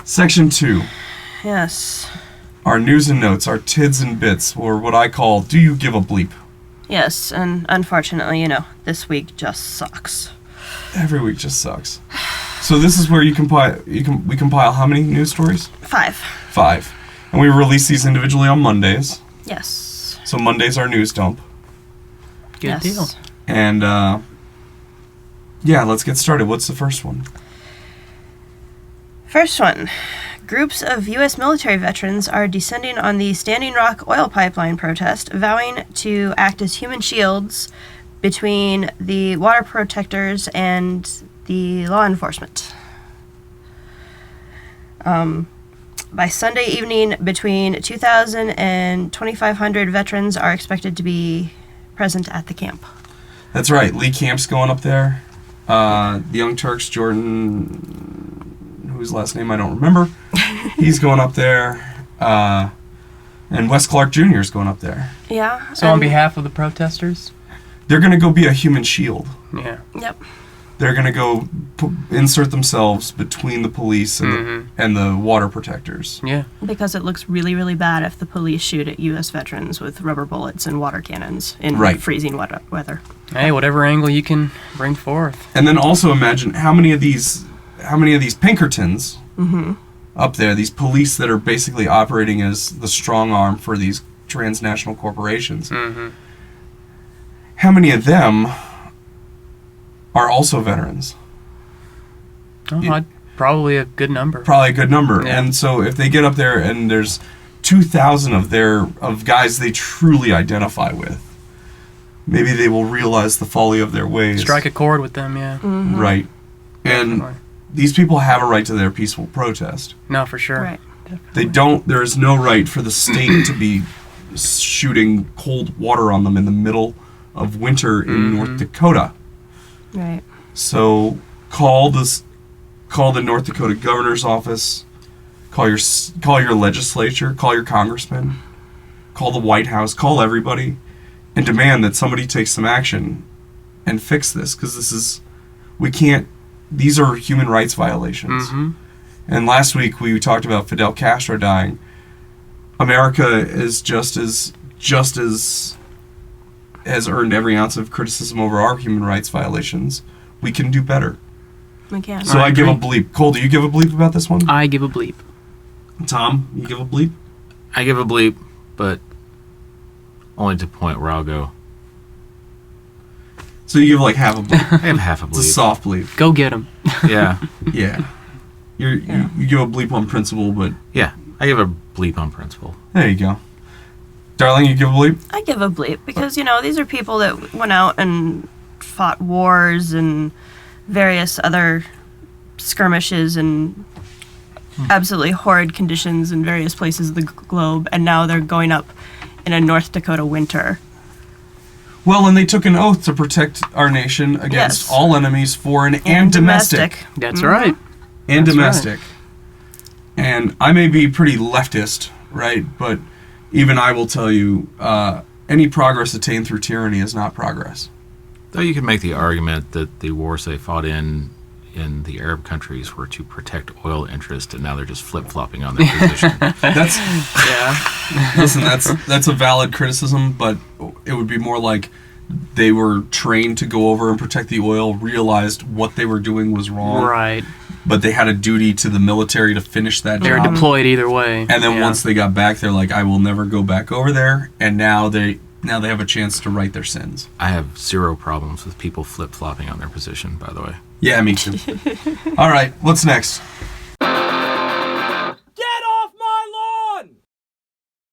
Section 2. Yes. Our news and notes, our tids and bits, or what I call, do you give a bleep? Yes, and unfortunately, this week just sucks. Every week just sucks. So this is where we compile how many news stories? 5. And we release these individually on Mondays. Yes. So Monday's our news dump. Good deal. And, let's get started. What's the first one? First one. Groups of U.S. military veterans are descending on the Standing Rock oil pipeline protest, vowing to act as human shields between the water protectors and the law enforcement. By Sunday evening, between 2,000 and 2,500 veterans are expected to be present at the camp. That's right. Lee Camp's going up there. The Young Turks, Jordan, whose last name I don't remember, he's going up there. And Wes Clark Jr. is going up there. Yeah. So on behalf of the protesters? They're going to go be a human shield. Yeah. Yep. They're going to go insert themselves between the police and the water protectors. Yeah. Because it looks really, really bad if the police shoot at U.S. veterans with rubber bullets and water cannons in freezing weather. Hey, whatever angle you can bring forth. And then also imagine how many of these Pinkertons up there, these police that are basically operating as the strong arm for these transnational corporations. How many of them are also veterans? Probably a good number. Probably a good number. Yeah. And so if they get up there and there's 2,000 of guys they truly identify with, maybe they will realize the folly of their ways. Strike a chord with them, yeah. Right. And these people have a right to their peaceful protest. No, for sure. Right. There is no right for the state to be shooting cold water on them in the middle of winter in North Dakota. Right. So call the North Dakota governor's office, call your legislature, call your congressman, call the White House, call everybody, and demand that somebody take some action and fix this, because these are human rights violations. And last week we talked about Fidel Castro dying. America is just as has earned every ounce of criticism over our human rights violations. We can do better. We can. So I give a bleep. Cole, do you give a bleep about this one? I give a bleep. Tom, you give a bleep? I give a bleep, but only to the point where I'll go. So you give like half a bleep. I have half a bleep. It's a soft bleep. Go get them. Yeah. Yeah. You give a bleep on principle, but... Yeah, I give a bleep on principle. There you go. Darling, you give a bleep? I give a bleep because, these are people that went out and fought wars and various other skirmishes and absolutely horrid conditions in various places of the globe, and now they're going up in a North Dakota winter. Well, and they took an oath to protect our nation against all enemies, foreign and domestic. That's right. And That's domestic. Right. And I may be pretty leftist, right? But even I will tell you, any progress attained through tyranny is not progress. Though you could make the argument that the wars they fought in the Arab countries were to protect oil interests, and now they're just flip-flopping on their position. Listen, that's a valid criticism, but it would be more like they were trained to go over and protect the oil, realized what they were doing was wrong. Right. But they had a duty to the military to finish that They were job. deployed either way. And then once they got back, they're like, I will never go back over there. And now they have a chance to right their sins. I have zero problems with people flip-flopping on their position, by the way. Yeah, me too. All right, what's next?